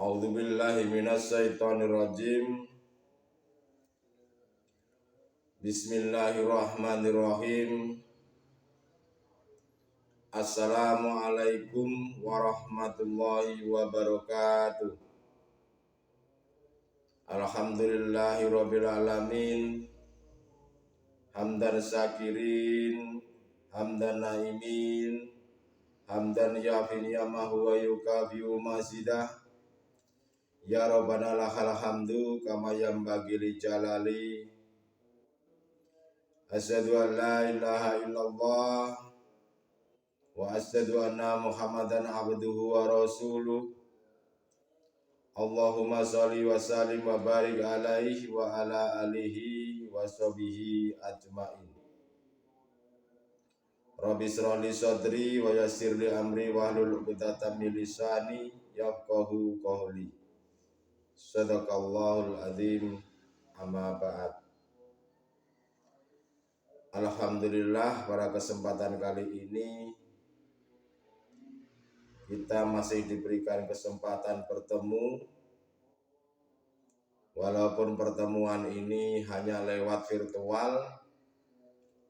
A'udzubillahi minasyaitonirrajim. Bismillahirrahmanirrahim. Assalamualaikum warahmatullahi wabarakatuh. Alhamdulillahirabbil alamin. Hamdan syakirin, hamdan naimin, hamdan yafin yamahu wa yukafi'u mazidah. Ya Rabbana lakal hamdu kama yanbaghi li jalali. Asyhadu an la ilaha illallah wa asyhadu anna Muhammadan abduhu wa rasuluh. Allahumma sholli wa sallim wa barik alaihi wa ala alihi wa sahbihi ajmain. Rabbi shrah li sadri wa yassir li amri wahlul 'uqdatam min lisani yafqahu qawli. Sadaqallahul azim. Amma ba'd. Alhamdulillah, pada kesempatan kali ini kita masih diberikan kesempatan bertemu. Walaupun pertemuan ini hanya lewat virtual,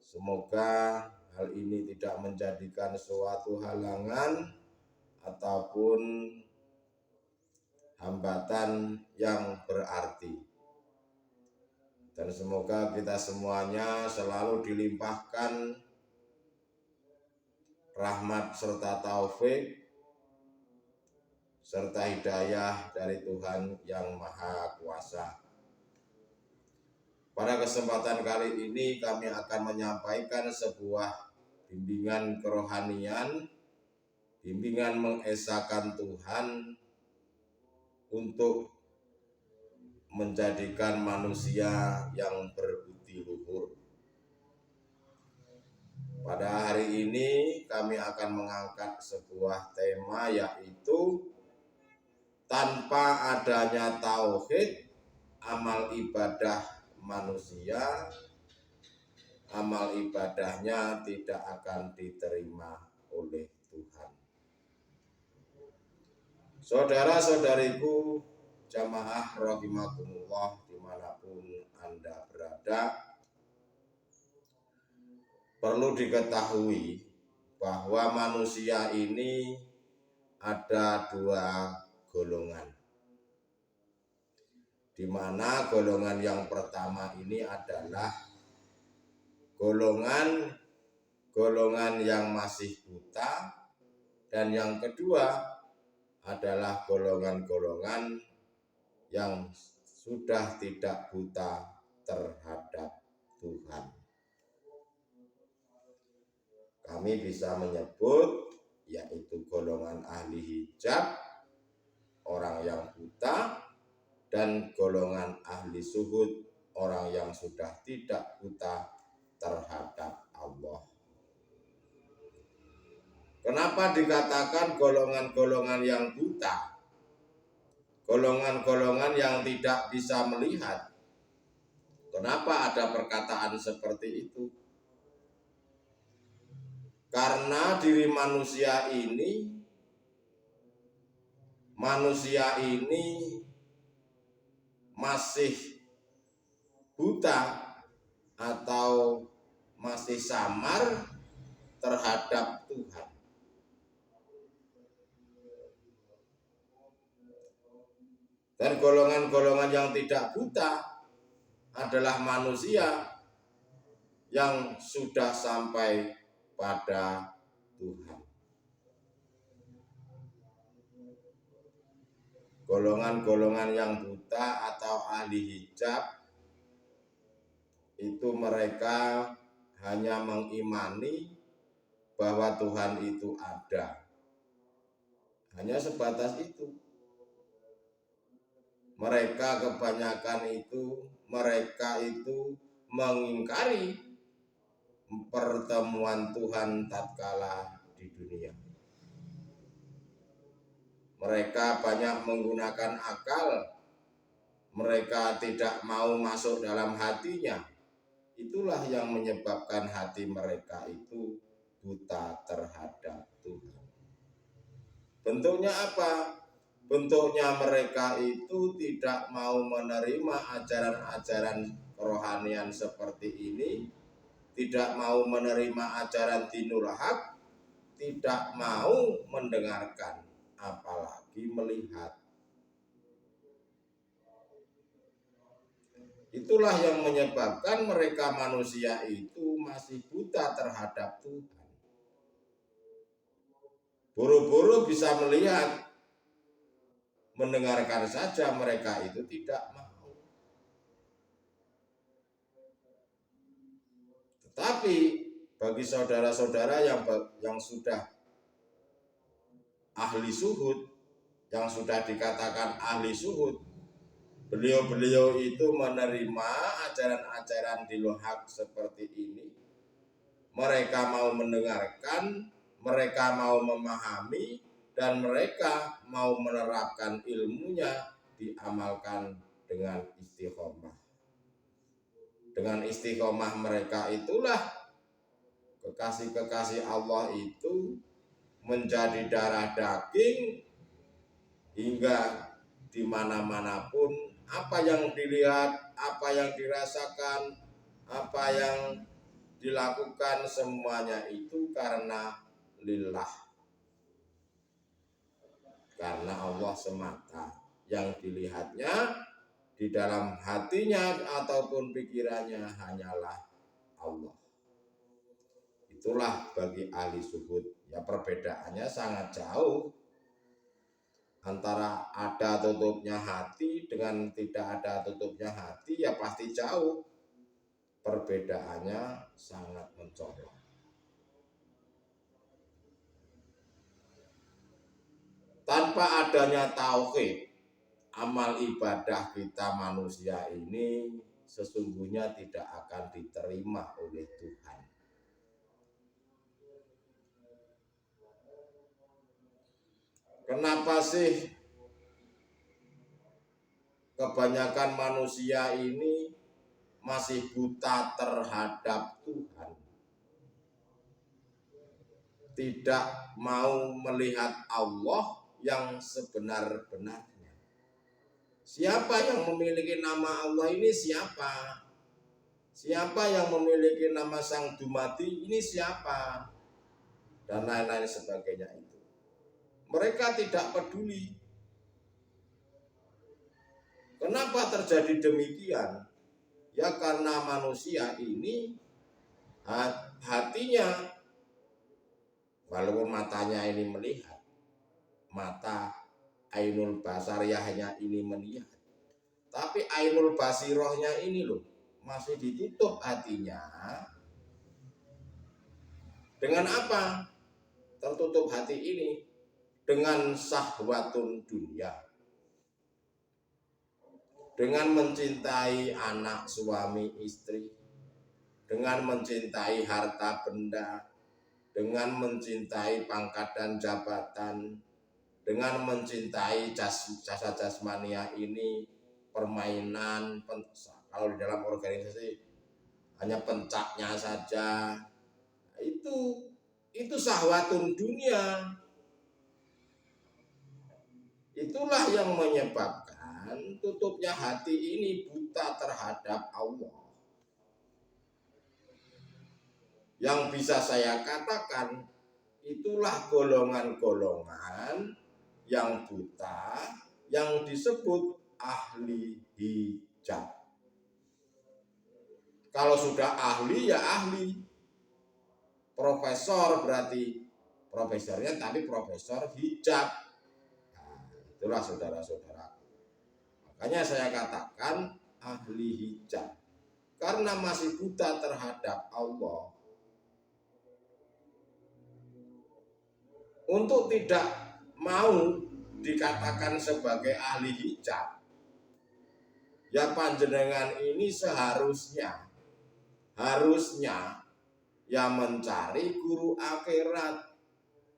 semoga hal ini tidak menjadikan suatu halangan ataupun hambatan yang berarti. Dan semoga kita semuanya selalu dilimpahkan rahmat serta taufik serta hidayah dari Tuhan yang Maha Kuasa. Pada kesempatan kali ini kami akan menyampaikan sebuah bimbingan kerohanian, bimbingan mengesahkan Tuhan untuk menjadikan manusia yang berbudi luhur. Pada hari ini kami akan mengangkat sebuah tema, yaitu tanpa adanya tauhid, amal ibadah manusia, amal ibadahnya tidak akan diterima oleh Tuhan. Saudara-saudariku jamaah rahimakumullah dimanapun Anda berada, perlu diketahui bahwa manusia ini ada dua golongan, di mana golongan yang pertama ini adalah golongan yang masih buta, dan yang kedua adalah golongan-golongan yang sudah tidak buta terhadap Tuhan. Kami bisa menyebut yaitu golongan ahli hijab, orang yang buta, dan golongan ahli suhud, orang yang sudah tidak buta terhadap Allah. Kenapa dikatakan golongan-golongan yang buta? Golongan-golongan yang tidak bisa melihat. Kenapa ada perkataan seperti itu? Karena diri manusia ini masih buta atau masih samar terhadap Tuhan. Dan golongan-golongan yang tidak buta adalah manusia yang sudah sampai pada Tuhan. Golongan-golongan yang buta atau ahli hijab itu mereka hanya mengimani bahwa Tuhan itu ada. Hanya sebatas itu. Mereka mengingkari pertemuan Tuhan tatkala di dunia. Mereka banyak menggunakan akal. Mereka tidak mau masuk dalam hatinya. Itulah yang menyebabkan hati mereka itu buta terhadap Tuhan. Bentuknya apa? bentuknya mereka itu tidak mau menerima ajaran-ajaran kerohanian seperti ini, tidak mau menerima ajaran dinul haq, tidak mau mendengarkan, apalagi melihat. Itulah yang menyebabkan mereka manusia itu masih buta terhadap Tuhan. Buru-buru bisa melihat, mendengarkan saja mereka itu tidak mau. Tetapi bagi saudara-saudara yang sudah ahli suhud, yang sudah dikatakan ahli suhud, beliau-beliau itu menerima ajaran-ajaran dinul haq seperti ini. Mereka mau mendengarkan, mereka mau memahami, dan mereka mau menerapkan ilmunya, diamalkan dengan istiqomah. Dengan istiqomah mereka itulah kekasih-kekasih Allah itu menjadi darah daging, hingga di mana-mana pun apa yang dilihat, apa yang dirasakan, apa yang dilakukan, semuanya itu karena lillah, karena Allah semata. Yang dilihatnya di dalam hatinya ataupun pikirannya hanyalah Allah. Itulah bagi ahli suhud. Ya, perbedaannya sangat jauh antara ada tutupnya hati dengan tidak ada tutupnya hati, ya pasti jauh. Perbedaannya sangat mencolok. Tanpa adanya tauhid, amal ibadah kita manusia ini sesungguhnya tidak akan diterima oleh Tuhan. Kenapa sih kebanyakan manusia ini masih buta terhadap Tuhan? Tidak mau melihat Allah yang sebenar-benarnya. Siapa yang memiliki nama Allah ini siapa? Siapa yang memiliki nama Sang Dumadi ini siapa? Dan lain-lain sebagainya itu. Mereka tidak peduli. Kenapa terjadi demikian? Ya karena manusia ini hatinya, walaupun matanya ini melihat, mata ainul basariyah hanya ini melihat, tapi ainul basirohnya ini loh masih ditutup hatinya. Dengan apa tertutup hati ini? Dengan syahwatun dunia, dengan mencintai anak, suami, istri, dengan mencintai harta benda, dengan mencintai pangkat dan jabatan, dengan mencintai jasa jasmania ini, permainan, kalau di dalam organisasi hanya pencaknya saja, itu syahwatun dunia. Itulah yang menyebabkan tutupnya hati ini buta terhadap Allah. Yang bisa saya katakan, itulah golongan-golongan yang buta, yang disebut ahli hijab. Kalau sudah ahli ya ahli. Profesor berarti profesornya tapi profesor hijab. Nah, itulah saudara-saudara. Makanya saya katakan ahli hijab. Karena masih buta terhadap Allah. Untuk tidak mau dikatakan sebagai ahli hijab, ya panjenengan ini seharusnya ya mencari guru akhirat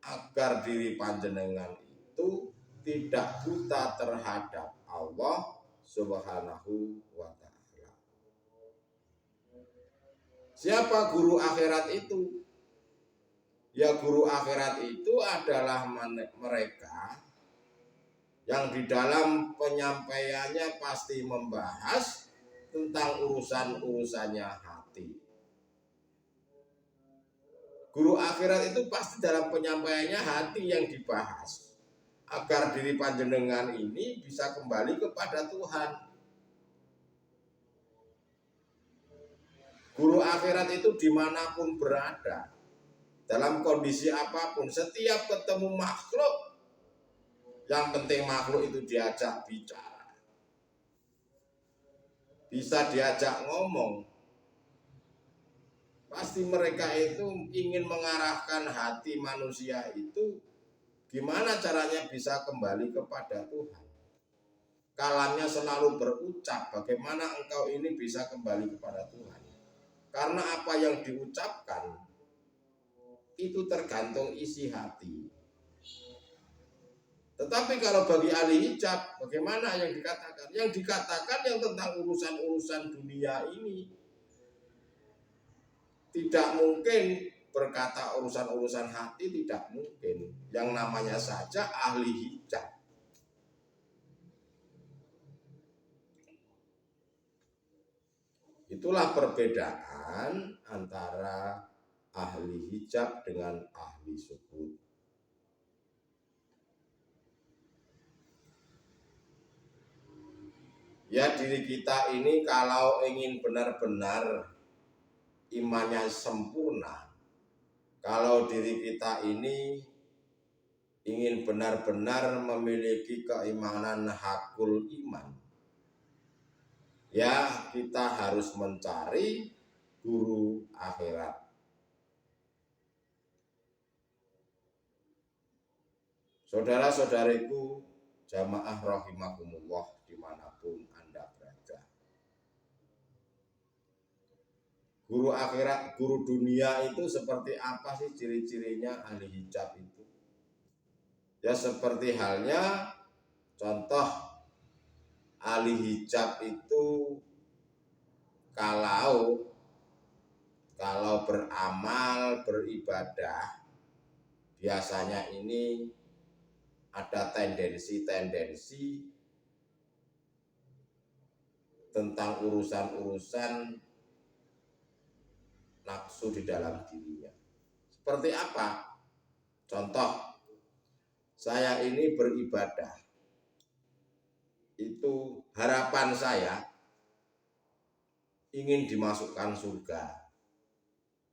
agar diri panjenengan itu tidak buta terhadap Allah Subhanahu wa ta'ala. Siapa guru akhirat itu? Ya guru akhirat itu adalah mereka yang di dalam penyampaiannya pasti membahas tentang urusan-urusannya hati. Guru akhirat itu pasti dalam penyampaiannya hati yang dibahas, agar diri panjenengan ini bisa kembali kepada Tuhan. Guru akhirat itu dimanapun berada, dalam kondisi apapun, setiap ketemu makhluk, yang penting makhluk itu diajak bicara, bisa diajak ngomong. Pasti mereka itu ingin mengarahkan hati manusia itu gimana caranya bisa kembali kepada Tuhan. Kalamnya selalu berucap, bagaimana engkau ini bisa kembali kepada Tuhan. Karena apa yang diucapkan itu tergantung isi hati. Tetapi kalau bagi ahli hijab, bagaimana yang dikatakan? Yang dikatakan yang tentang urusan-urusan dunia ini. Tidak mungkin berkata urusan-urusan hati, tidak mungkin. Yang namanya saja ahli hijab. Itulah perbedaan antara ahli hijab dengan ahli suhud. Ya, diri kita ini kalau ingin benar-benar imannya sempurna, kalau diri kita ini ingin benar-benar memiliki keimanan hakul iman, ya kita harus mencari guru akhirat. Saudara-saudariku jamaah rahimakumullah dimanapun Anda berada. Guru akhirat, guru dunia itu seperti apa sih ciri-cirinya ahli hijab itu? Ya seperti halnya contoh ahli hijab itu kalau beramal, beribadah, biasanya ini ada tendensi-tendensi tentang urusan-urusan nafsu di dalam dirinya. Seperti apa? Contoh, saya ini beribadah, itu harapan saya ingin dimasukkan surga.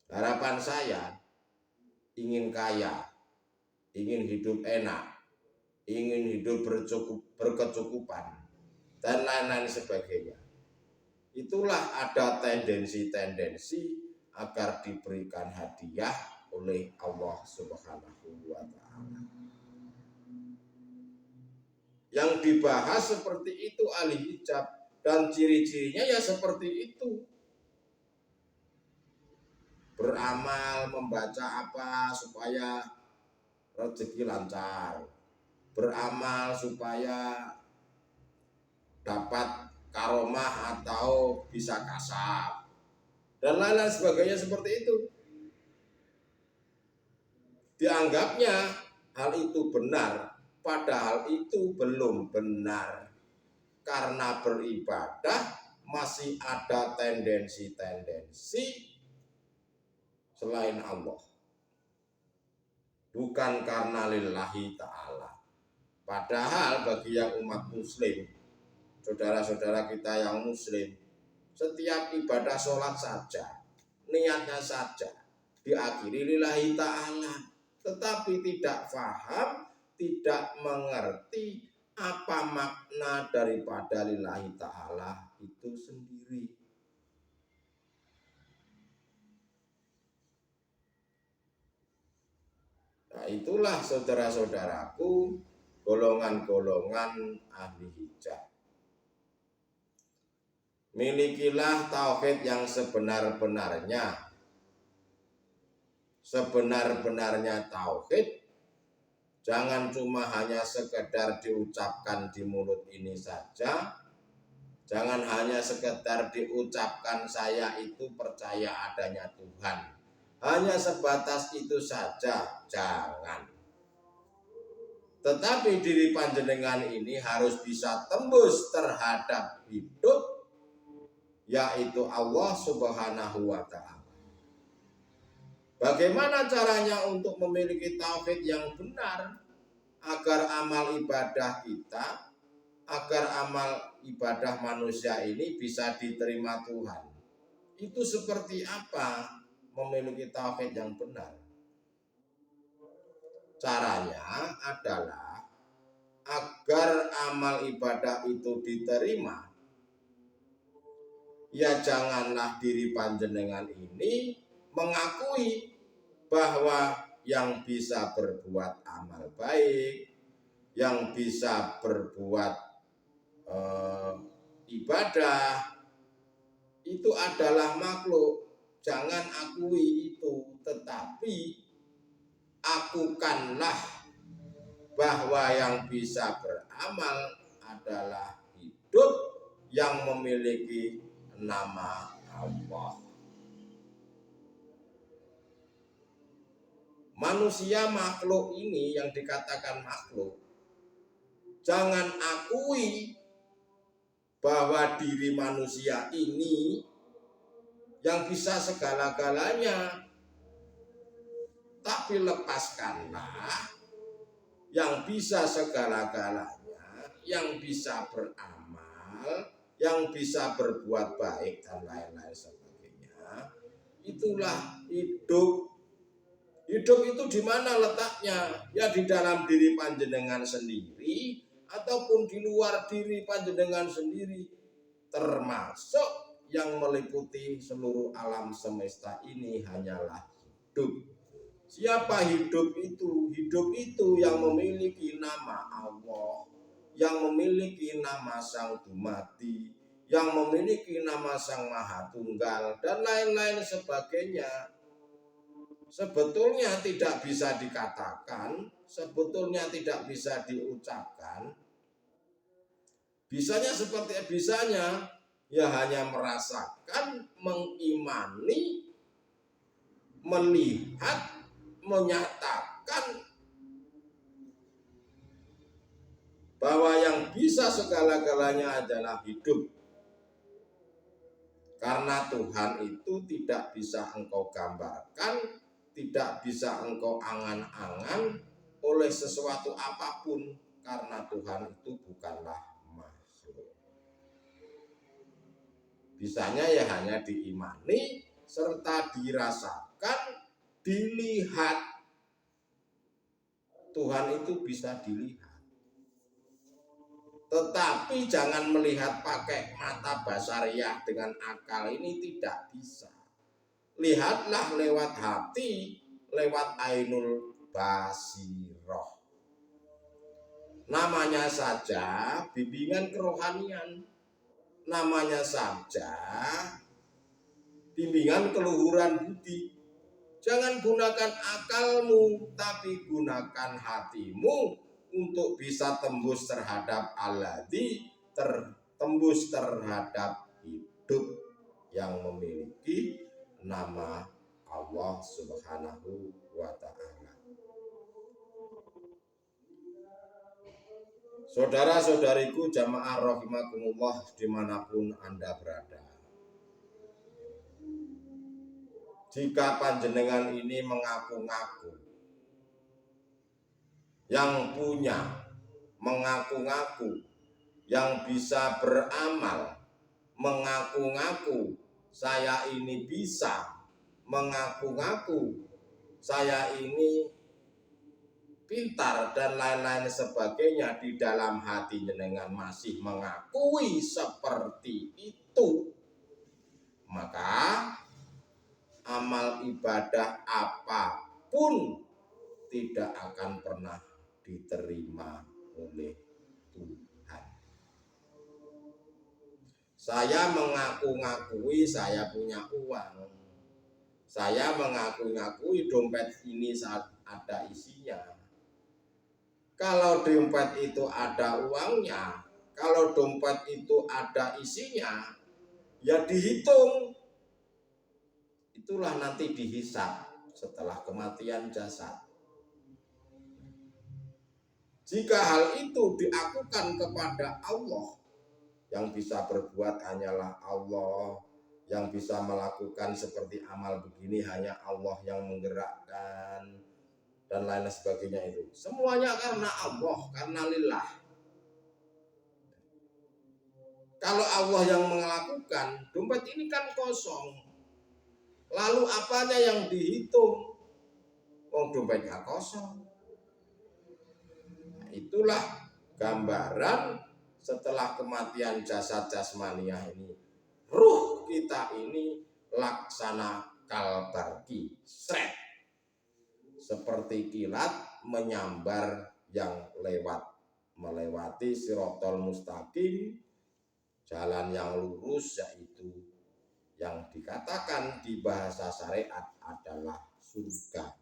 Harapan saya ingin kaya, ingin hidup enak, ingin hidup berkecukupan, dan lain-lain sebagainya. Itulah ada tendensi-tendensi agar diberikan hadiah oleh Allah Subhanahu wa Ta'ala. Yang dibahas seperti itu ahli hijab, dan ciri-cirinya ya seperti itu. Beramal, membaca apa supaya rezeki lancar, beramal supaya dapat karomah atau bisa kasab, dan lain-lain sebagainya seperti itu. Dianggapnya hal itu benar, padahal itu belum benar. Karena beribadah masih ada tendensi-tendensi selain Allah. Bukan karena lillahi ta'ala. Padahal bagi yang umat muslim, saudara-saudara kita yang muslim, setiap ibadah sholat saja, niatnya saja diakhiri lillahi ta'ala, tetapi tidak paham, tidak mengerti apa makna daripada lillahi ta'ala itu sendiri. Nah, itulah saudara-saudaraku golongan-golongan ahli hijab. Milikilah tauhid yang sebenar-benarnya. Sebenar-benarnya tauhid, jangan cuma hanya sekedar diucapkan di mulut ini saja. Jangan hanya sekedar diucapkan saya itu percaya adanya Tuhan. Hanya sebatas itu saja, jangan. Tetapi diri panjenengan ini harus bisa tembus terhadap hidup, yaitu Allah Subhanahu wa Ta'ala. Bagaimana caranya untuk memiliki tauhid yang benar agar amal ibadah kita, agar amal ibadah manusia ini bisa diterima Tuhan? Itu seperti apa memiliki tauhid yang benar? Caranya adalah agar amal ibadah itu diterima, ya janganlah diri panjenengan ini mengakui bahwa yang bisa berbuat amal baik, yang bisa berbuat ibadah itu adalah makhluk. Jangan akui itu, tetapi akukanlah bahwa yang bisa beramal adalah hidup yang memiliki nama Allah. Manusia makhluk ini yang dikatakan makhluk, jangan akui bahwa diri manusia ini yang bisa segala-galanya, tapi lepaskanlah yang bisa segala-galanya, yang bisa beramal, yang bisa berbuat baik dan lain-lain sebagainya. Itulah hidup. Hidup itu di mana letaknya? Ya di dalam diri panjenengan sendiri ataupun di luar diri panjenengan sendiri, termasuk yang meliputi seluruh alam semesta ini hanyalah hidup. Siapa hidup itu? Hidup itu yang memiliki nama Allah, yang memiliki nama Sang Dumadi, yang memiliki nama Sang Maha Tunggal, dan lain-lain sebagainya. Sebetulnya tidak bisa dikatakan, sebetulnya tidak bisa diucapkan. Bisanya seperti bisanya, ya hanya merasakan, mengimani, melihat, menyatakan bahwa yang bisa segala-galanya adalah hidup. Karena Tuhan itu tidak bisa engkau gambarkan, tidak bisa engkau angan-angan oleh sesuatu apapun, karena Tuhan itu bukanlah makhluk. Bisanya ya hanya diimani serta dirasakan, dilihat. Tuhan itu bisa dilihat, tetapi jangan melihat pakai mata basariah dengan akal, ini tidak bisa. Lihatlah lewat hati, lewat ainul basiroh. Namanya saja bimbingan kerohanian, namanya saja bimbingan keluhuran budi. Jangan gunakan akalmu, tapi gunakan hatimu untuk bisa tembus terhadap alladzi, tembus terhadap hidup yang memiliki nama Allah Subhanahu wa Ta'ala. Saudara-saudariku jamaah rahimakumullah dimanapun Anda berada, jika panjenengan ini mengaku-ngaku, yang punya, mengaku-ngaku, yang bisa beramal, mengaku-ngaku saya ini bisa, mengaku-ngaku saya ini pintar dan lain-lain sebagainya, di dalam hati jenengan masih mengakui seperti itu, maka amal ibadah apapun tidak akan pernah diterima oleh Tuhan. Saya mengaku-ngakui saya punya uang, saya mengaku-ngakui dompet ini saat ada isinya. Kalau dompet itu ada uangnya, kalau dompet itu ada isinya, ya dihitung. Itulah nanti dihisab setelah kematian jasad. Jika hal itu diakukan kepada Allah, yang bisa berbuat hanyalah Allah, yang bisa melakukan seperti amal begini hanya Allah yang menggerakkan, dan lain sebagainya itu. Semuanya karena Allah, karena lillah. Kalau Allah yang melakukan, dompet ini kan kosong. Lalu apanya yang dihitung? Wong dompetnya kosong. Nah, itulah gambaran setelah kematian jasad jasmaniah ini. Ruh kita ini laksana kalbarki, sret, seperti kilat menyambar yang melewati sirotol mustaqim, jalan yang lurus, yaitu yang dikatakan di bahasa syariat adalah surga.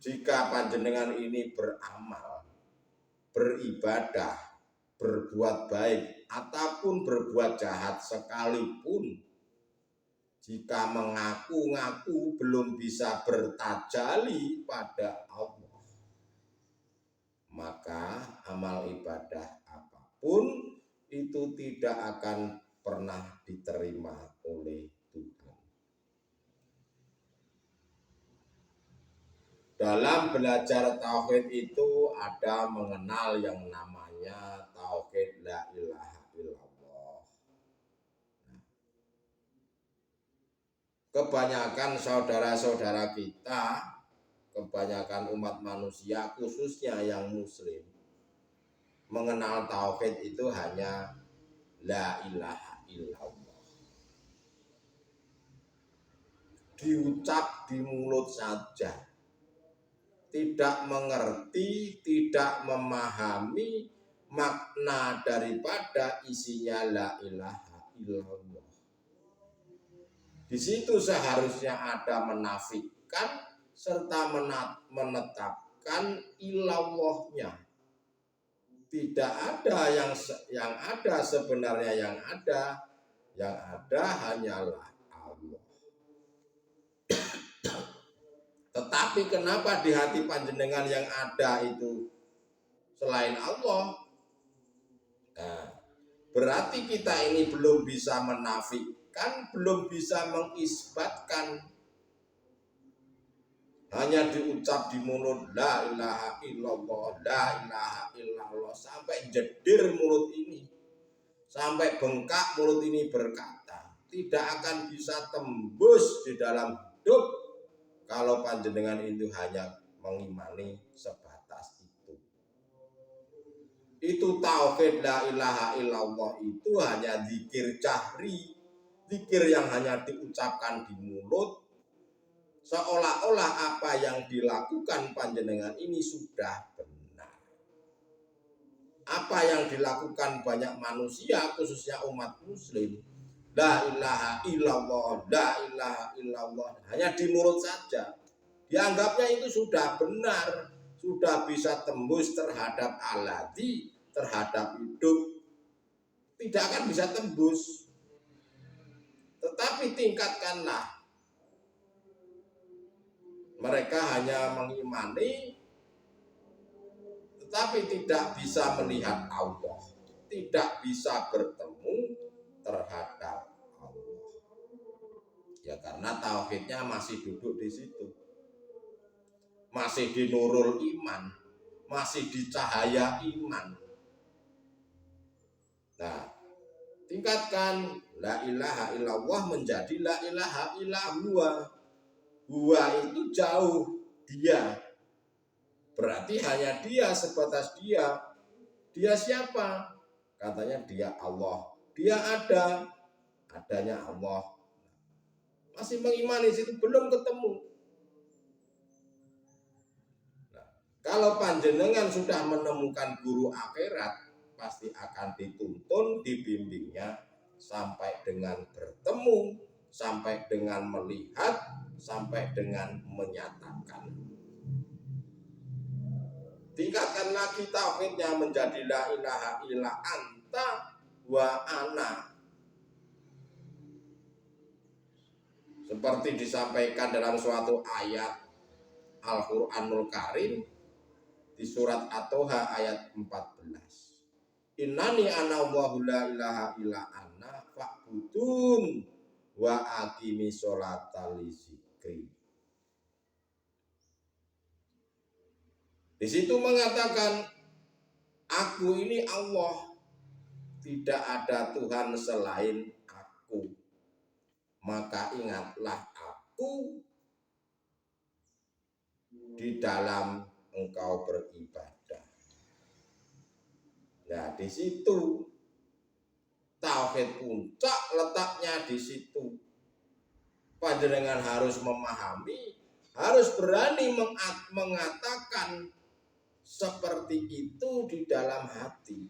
Jika panjenengan ini beramal, beribadah, berbuat baik, ataupun berbuat jahat sekalipun, jika mengaku-ngaku belum bisa bertajali pada Allah, maka amal ibadah apapun itu tidak akan pernah diterima oleh Tuhan. Dalam belajar tauhid itu ada mengenal yang namanya tauhid la ilaha illallah. Kebanyakan saudara-saudara kita, kebanyakan umat manusia khususnya yang muslim, mengenal tauhid itu hanya la ilaha illallah. Diucap di mulut saja. Tidak mengerti, tidak memahami makna daripada isinya la ilaha illallah. Di situ seharusnya ada menafikan serta menetapkan ilallahnya. Tidak ada yang ada sebenarnya yang ada hanyalah Allah. Tetapi kenapa di hati panjenengan yang ada itu selain Allah? Nah, berarti kita ini belum bisa menafikan, belum bisa mengisbatkan. Hanya diucap di mulut la ilaha illallah, la ilaha illallah, sampai jedir mulut ini, sampai bengkak mulut ini berkata, tidak akan bisa tembus di dalam hidup kalau panjenengan itu hanya mengimani sebatas itu. Itu tauhid la ilaha illallah itu hanya zikir jahri, zikir yang hanya diucapkan di mulut, seolah-olah apa yang dilakukan panjenengan ini sudah benar. Apa yang dilakukan banyak manusia, khususnya umat muslim, la ilaha illallah, la ilaha illallah, hanya di mulut saja. Dianggapnya itu sudah benar, sudah bisa tembus terhadap alati, terhadap hidup. Tidak akan bisa tembus. Tetapi tingkatkanlah. Mereka hanya mengimani, tetapi tidak bisa melihat Allah, tidak bisa bertemu terhadap Allah. Ya karena tauhidnya masih duduk di situ, masih di nurul iman, masih di cahaya iman. Nah, tingkatkan la ilaha illallah menjadi la ilaha illallah. Huwa itu jauh, dia. Berarti hanya dia, sebatas dia. Dia siapa? Katanya dia Allah. Dia ada, adanya Allah. Masih mengimani situ, belum ketemu. Nah, kalau panjenengan sudah menemukan guru akhirat, pasti akan dituntun, dibimbingnya sampai dengan bertemu, sampai dengan melihat, sampai dengan menyatakan. Tingkatkan lagi tauhidnya menjadi la ilaha illa anta wa ana. Seperti disampaikan dalam suatu ayat, Al-Qur'anul Karim di surat At-Toha ayat 14. Innani ana Allahu la ilaha illa ana fa'budun wa aqimi sholata li dzikri. Di situ mengatakan aku ini Allah, tidak ada Tuhan selain aku. Maka ingatlah aku di dalam engkau beribadah. Nah, di situ tauhid puncak letaknya di situ. Panjenengan harus memahami, harus berani mengatakan seperti itu di dalam hati.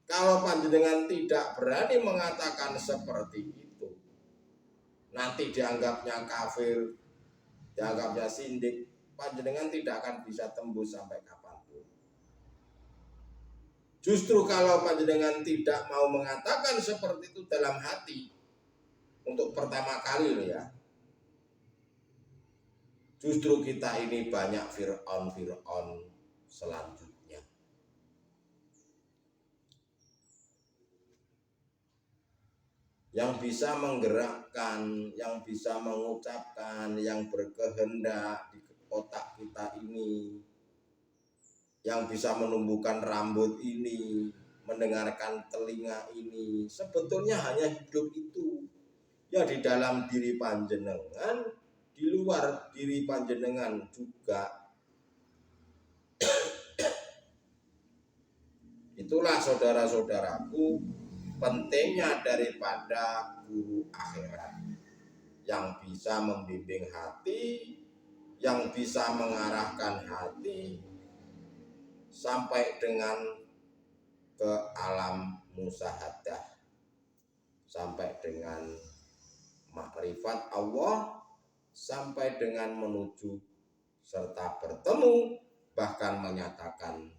Kalau panjenengan tidak berani mengatakan seperti itu, nanti dianggapnya kafir, dianggapnya sindik, panjenengan tidak akan bisa tembus sampai kapanpun. Justru kalau panjenengan tidak mau mengatakan seperti itu dalam hati, untuk pertama kali loh ya, justru kita ini banyak Fir'aun selanjutnya. Yang bisa menggerakkan, yang bisa mengucapkan, yang berkehendak di otak kita ini, yang bisa menumbuhkan rambut ini, mendengarkan telinga ini, sebetulnya hanya hidup itu. Ya di dalam diri panjenengan, di luar diri panjenengan juga. Itulah saudara-saudaraku, pentingnya daripada guru akhirat yang bisa membimbing hati, yang bisa mengarahkan hati sampai dengan ke alam musyahadah, sampai dengan makrifat Allah, sampai dengan menuju serta bertemu, bahkan menyatakan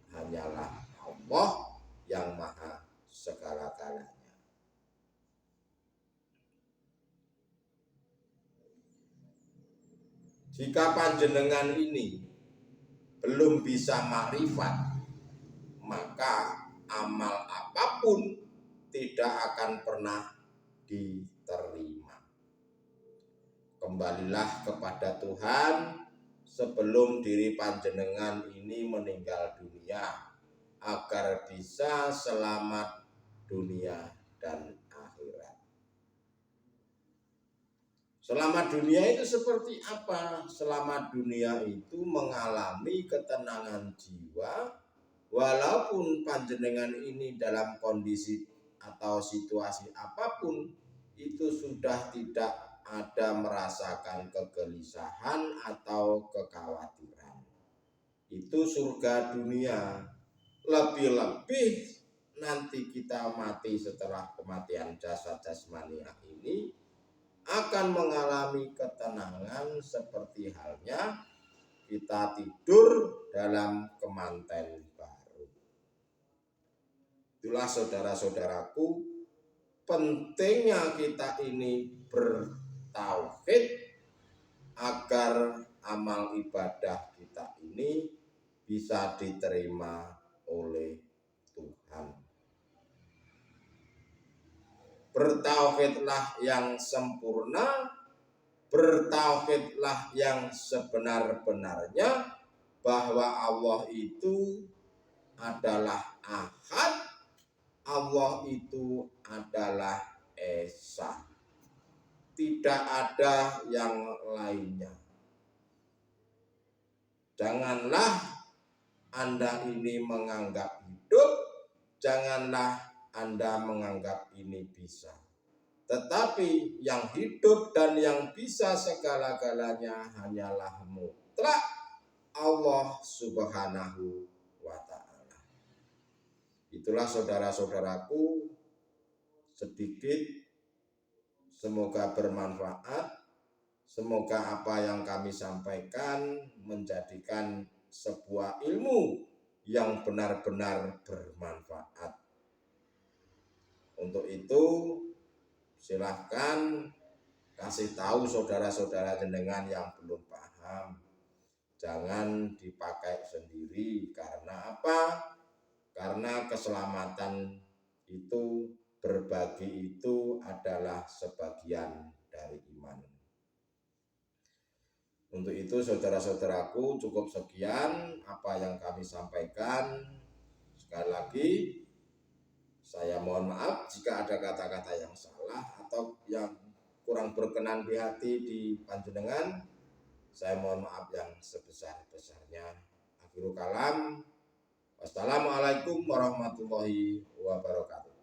hanyalah Allah yang maha segala-galanya. Jika panjenengan ini belum bisa makrifat, maka amal apapun tidak akan pernah diterima. Kembalilah kepada Tuhan sebelum diri panjenengan ini meninggal dunia, agar bisa selamat dunia dan akhirat. Selamat dunia itu seperti apa? Selamat dunia itu mengalami ketenangan jiwa, walaupun panjenengan ini dalam kondisi atau situasi apapun, itu sudah tidak ada merasakan kegelisahan atau kekhawatiran. Itu surga dunia. Lebih-lebih nanti kita mati setelah kematian jasad jasmania ini akan mengalami ketenangan seperti halnya kita tidur dalam kemanten baru. Itulah saudara-saudaraku, pentingnya kita ini bertauhid agar amal ibadah kita ini bisa diterima oleh Tuhan. Bertauhidlah yang sempurna, bertauhidlah yang sebenar-benarnya bahwa Allah itu adalah Ahad, Allah itu adalah Esa. Tidak ada yang lainnya. Janganlah Anda ini menganggap hidup, janganlah Anda menganggap ini bisa. Tetapi yang hidup dan yang bisa segala-galanya hanyalah mutlak Allah Subhanahu wa ta'ala. Itulah saudara-saudaraku, sedikit, semoga bermanfaat. Semoga apa yang kami sampaikan menjadikan sebuah ilmu yang benar-benar bermanfaat. Untuk itu silahkan kasih tahu saudara-saudara jenengan yang belum paham. Jangan dipakai sendiri. Karena apa? Karena keselamatan itu, berbagi itu adalah sebagian dari iman. Untuk itu saudara-saudaraku, cukup sekian apa yang kami sampaikan. Sekali lagi saya mohon maaf jika ada kata-kata yang salah atau yang kurang berkenan di hati di panjenengan. Saya mohon maaf yang sebesar-besarnya. Akhirul kalam. Wassalamualaikum warahmatullahi wabarakatuh.